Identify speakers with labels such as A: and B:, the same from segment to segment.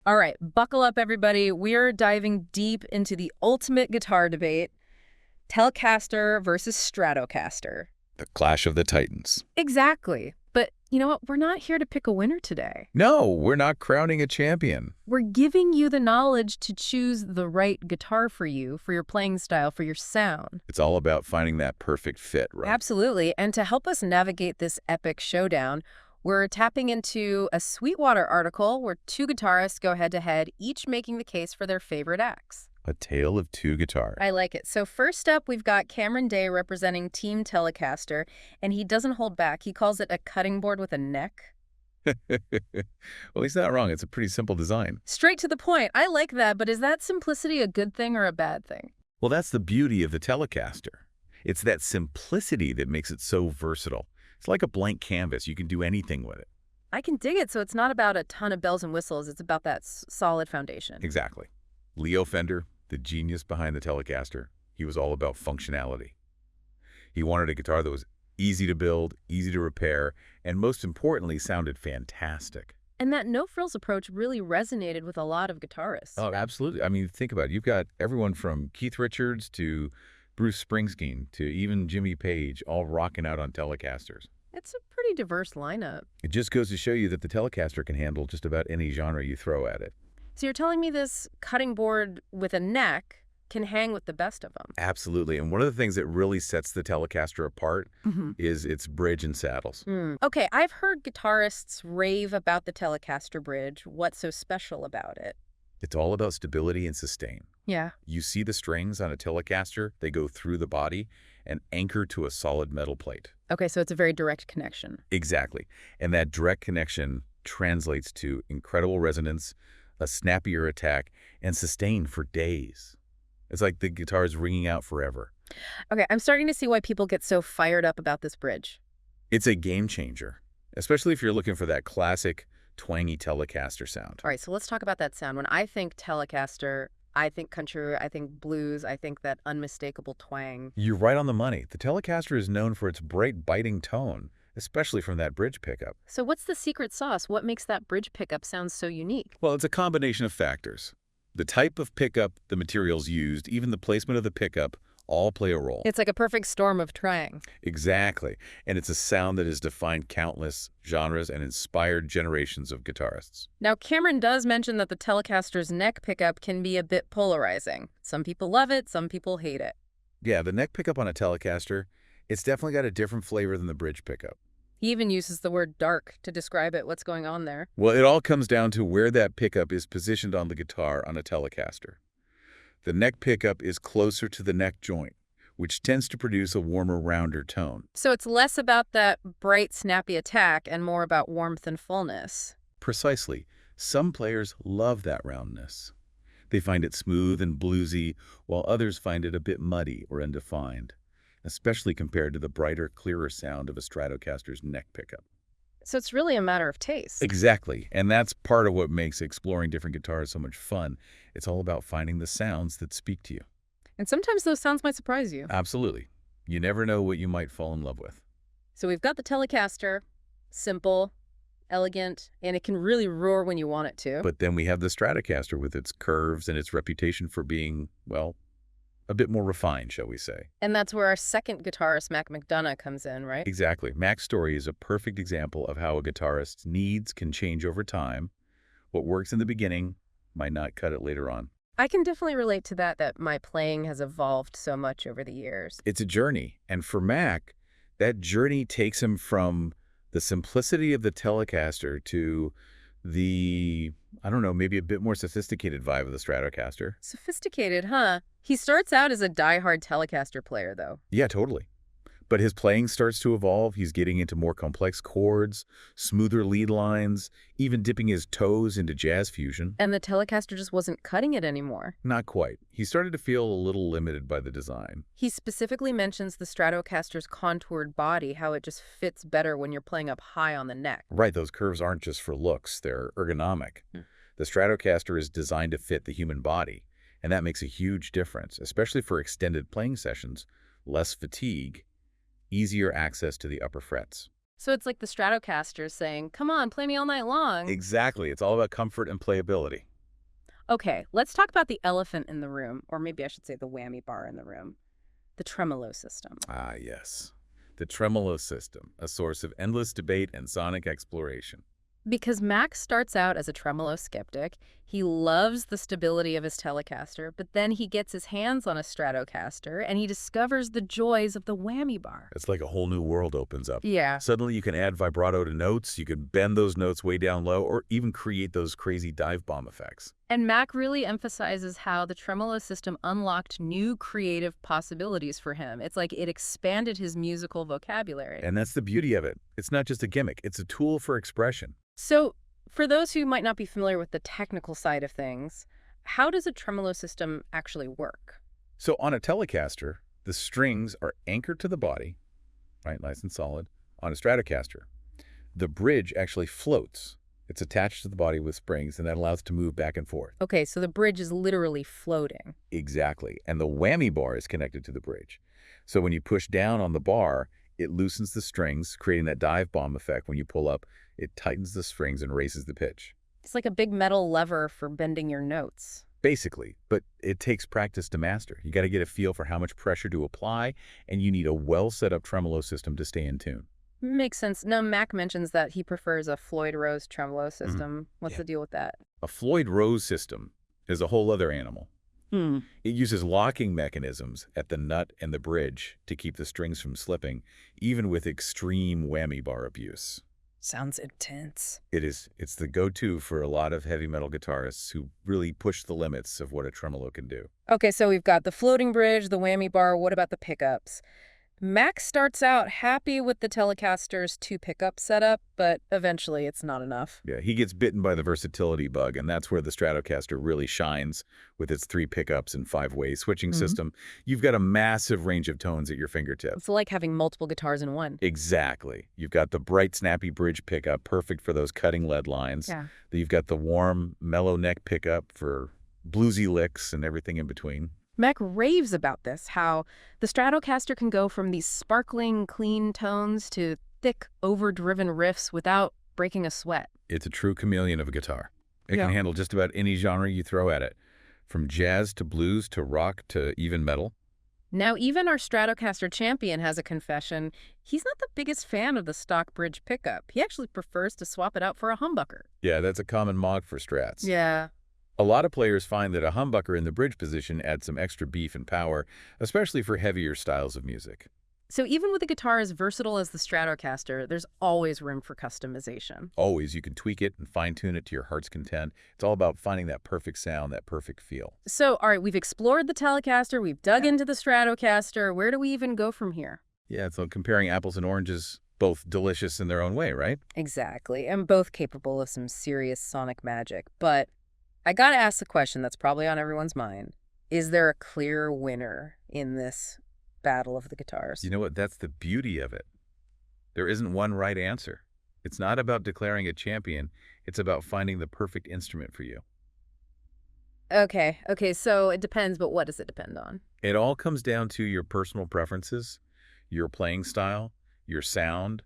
A: All right, buckle up, everybody. We're diving deep into the ultimate guitar debate, Telecaster versus Stratocaster.
B: The clash of the titans.
A: Exactly. But you know what? We're not here to pick a winner today.
B: No, we're not crowning a champion.
A: We're giving you the knowledge to choose the right guitar for you, for your playing style, for your sound.
B: It's all about finding that perfect fit, right?
A: Absolutely. And to help us navigate this epic showdown, we're tapping into a Sweetwater article where two guitarists go head-to-head, each making the case for their favorite acts.
B: A tale of two guitars.
A: I like it. So first up, we've got Cameron Day representing Team Telecaster, and he doesn't hold back. He calls it a cutting board with a neck.
B: Well, he's not wrong. It's a pretty simple design.
A: Straight to the point. I like that, but is that simplicity a good thing or a bad thing?
B: Well, that's the beauty of the Telecaster. It's that simplicity that makes it so versatile. It's like a blank canvas. You can do anything with it.
A: I can dig it. So it's not about a ton of bells and whistles. It's about that solid foundation.
B: Exactly. Leo Fender, the genius behind the Telecaster, he was all about functionality. He wanted a guitar that was easy to build, easy to repair, and most importantly, sounded fantastic.
A: And that no-frills approach really resonated with a lot of guitarists.
B: Oh, absolutely. I mean, think about it. You've got everyone from Keith Richards to Bruce Springsteen to even Jimmy Page all rocking out on Telecasters.
A: It's a pretty diverse lineup.
B: It just goes to show you that the Telecaster can handle just about any genre you throw at it.
A: So you're telling me this cutting board with a neck can hang with the best of them?
B: Absolutely. And one of the things that really sets the Telecaster apart is its bridge and saddles.
A: Okay, I've heard guitarists rave about the Telecaster bridge. What's so special about it?
B: It's all about stability and sustain.
A: Yeah.
B: You see the strings on a Telecaster, they go through the body and anchor to a solid metal plate.
A: Okay, so it's a very direct connection.
B: Exactly. And that direct connection translates to incredible resonance, a snappier attack, and sustain for days. It's like the guitar is ringing out forever.
A: Okay, I'm starting to see why people get so fired up about this bridge.
B: It's a game changer, especially if you're looking for that classic twangy Telecaster sound.
A: All right, so let's talk about that sound. When I think Telecaster, I think country, I think blues, I think that unmistakable twang.
B: You're right on the money. The Telecaster is known for its bright, biting tone, especially from that bridge pickup.
A: So what's the secret sauce? What makes that bridge pickup sound so unique?
B: Well, it's a combination of factors. The type of pickup, the materials used, even the placement of the pickup, all play a role.
A: It's like a perfect storm of twang.
B: Exactly. And it's a sound that has defined countless genres and inspired generations of guitarists.
A: Now, Cameron does mention that the Telecaster's neck pickup can be a bit polarizing. Some people love it, some people hate it.
B: Yeah, the neck pickup on a Telecaster, it's definitely got a different flavor than the bridge pickup.
A: He even uses the word dark to describe it. What's going on there?
B: Well, it all comes down to where that pickup is positioned on the guitar on a Telecaster. The neck pickup is closer to the neck joint, which tends to produce a warmer, rounder tone.
A: So it's less about that bright, snappy attack and more about warmth and fullness.
B: Precisely. Some players love that roundness. They find it smooth and bluesy, while others find it a bit muddy or undefined, especially compared to the brighter, clearer sound of a Stratocaster's neck pickup.
A: So it's really a matter of taste.
B: Exactly. And that's part of what makes exploring different guitars so much fun. It's all about finding the sounds that speak to you.
A: And sometimes those sounds might surprise you.
B: Absolutely. You never know what you might fall in love with.
A: So we've got the Telecaster, simple, elegant, and it can really roar when you want it to.
B: But then we have the Stratocaster with its curves and its reputation for being, well, a bit more refined, shall we say.
A: And that's where our second guitarist, Mac McDonough, comes in, right?
B: Exactly. Mac's story is a perfect example of how a guitarist's needs can change over time. What works in the beginning might not cut it later on.
A: I can definitely relate to that my playing has evolved so much over the years.
B: It's a journey. And for Mac, that journey takes him from the simplicity of the Telecaster to the, I don't know, maybe a bit more sophisticated vibe of the Stratocaster.
A: Sophisticated, huh? He starts out as a die-hard Telecaster player, though.
B: Yeah, totally. But his playing starts to evolve. He's getting into more complex chords, smoother lead lines, even dipping his toes into jazz fusion.
A: And the Telecaster just wasn't cutting it anymore.
B: Not quite. He started to feel a little limited by the design.
A: He specifically mentions the Stratocaster's contoured body, how it just fits better when you're playing up high on the neck.
B: Right, those curves aren't just for looks, they're ergonomic. The Stratocaster is designed to fit the human body, and that makes a huge difference, especially for extended playing sessions, less fatigue, easier access to the upper frets.
A: So it's like the Stratocaster saying, come on, play me all night long.
B: Exactly. It's all about comfort and playability.
A: Okay, let's talk about the elephant in the room, or maybe I should say the whammy bar in the room, the tremolo system.
B: Ah, yes. The Tremolo system, a source of endless debate and sonic exploration.
A: Because Max starts out as a tremolo skeptic, he loves the stability of his Telecaster, but then he gets his hands on a Stratocaster and he discovers the joys of the whammy bar.
B: It's like a whole new world opens up.
A: Yeah.
B: Suddenly you can add vibrato to notes, you can bend those notes way down low, or even create those crazy dive bomb effects.
A: And Mac really emphasizes how the tremolo system unlocked new creative possibilities for him. It's like it expanded his musical vocabulary.
B: And that's the beauty of it. It's not just a gimmick, it's a tool for expression.
A: So, for those who might not be familiar with the technical side of things, how does a tremolo system actually work?
B: So on a Telecaster, the strings are anchored to the body, right, nice and solid. On a Stratocaster, the bridge actually floats. It's attached to the body with springs, and that allows it to move back and forth.
A: Okay, so the bridge is literally floating.
B: Exactly. And the whammy bar is connected to the bridge. So when you push down on the bar, it loosens the strings, creating that dive bomb effect. When you pull up, it tightens the strings and raises the pitch.
A: It's like a big metal lever for bending your notes.
B: Basically, but it takes practice to master. You got to get a feel for how much pressure to apply, and you need a well-set-up tremolo system to stay in tune.
A: Makes sense. Now, Mac mentions that he prefers a Floyd Rose tremolo system. What's
B: Yeah.
A: the deal with that?
B: A Floyd Rose system is a whole other animal. It uses locking mechanisms at the nut and the bridge to keep the strings from slipping, even with extreme whammy bar abuse.
A: Sounds intense.
B: It's the go-to for a lot of heavy metal guitarists who really push the limits of what a tremolo can do.
A: Okay, so we've got the floating bridge, the whammy bar. What about the pickups? Max starts out happy with the Telecaster's 2 pickup setup, but eventually it's not enough.
B: Yeah, he gets bitten by the versatility bug, and that's where the Stratocaster really shines with its 3 pickups and 5-way switching system. You've got a massive range of tones at your fingertips.
A: It's like having multiple guitars in one.
B: Exactly. You've got the bright, snappy bridge pickup, perfect for those cutting lead lines.
A: Yeah.
B: You've got the warm, mellow neck pickup for bluesy licks and everything in between.
A: Mac raves about this, how the Stratocaster can go from these sparkling, clean tones to thick, overdriven riffs without breaking a sweat.
B: It's a true chameleon of a guitar. It
A: Yeah.
B: can handle just about any genre you throw at it, from jazz to blues to rock to even metal.
A: Now, even our Stratocaster champion has a confession. He's not the biggest fan of the stock bridge pickup. He actually prefers to swap it out for a humbucker.
B: Yeah, that's a common mog for Strats.
A: Yeah.
B: A lot of players find that a humbucker in the bridge position adds some extra beef and power, especially for heavier styles of music.
A: So even with a guitar as versatile as the Stratocaster, there's always room for customization.
B: Always, you can tweak it and fine-tune it to your heart's content. It's all about finding that perfect sound, that perfect feel.
A: So, all right, we've explored the Telecaster, we've dug into the Stratocaster. Where do we even go from here?
B: Yeah, so comparing apples and oranges, both delicious in their own way, right?
A: Exactly, and both capable of some serious sonic magic. But I gotta ask the question that's probably on everyone's mind. Is there a clear winner in this battle of the guitars?
B: You know what? That's the beauty of it. There isn't one right answer. It's not about declaring a champion. It's about finding the perfect instrument for you.
A: Okay, so it depends, but what does it depend on?
B: It all comes down to your personal preferences, your playing style, your sound,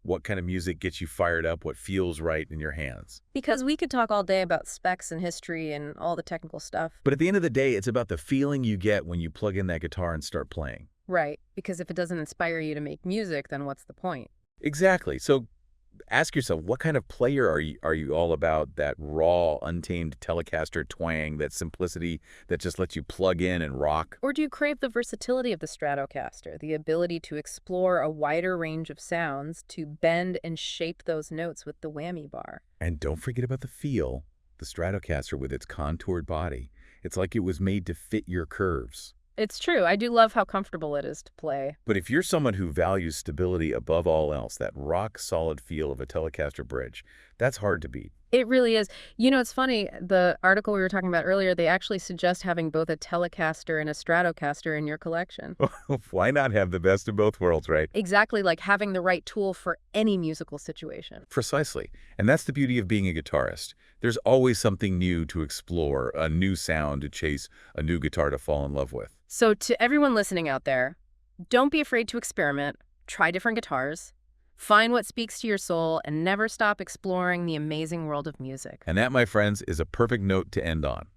B: what kind of music gets you fired up, what feels right in your hands.
A: Because we could talk all day about specs and history and all the technical stuff.
B: But at the end of the day, it's about the feeling you get when you plug in that guitar and start playing.
A: Right, because if it doesn't inspire you to make music, then what's the point?
B: Exactly. So ask yourself, what kind of player are you all about? That raw, untamed Telecaster twang, that simplicity that just lets you plug in and rock?
A: Or do you crave the versatility of the Stratocaster, the ability to explore a wider range of sounds, to bend and shape those notes with the whammy bar?
B: And don't forget about the feel. The Stratocaster with its contoured body. It's like it was made to fit your curves.
A: It's true. I do love how comfortable it is to play.
B: But if you're someone who values stability above all else, that rock-solid feel of a Telecaster bridge, that's hard to beat.
A: It really is. You know, it's funny, the article we were talking about earlier, they actually suggest having both a Telecaster and a Stratocaster in your collection.
B: Why not have the best of both worlds, right?
A: Exactly, like having the right tool for any musical situation.
B: Precisely. And that's the beauty of being a guitarist. There's always something new to explore, a new sound to chase, a new guitar to fall in love with.
A: So to everyone listening out there, don't be afraid to experiment, try different guitars, find what speaks to your soul, and never stop exploring the amazing world of music.
B: And that, my friends, is a perfect note to end on.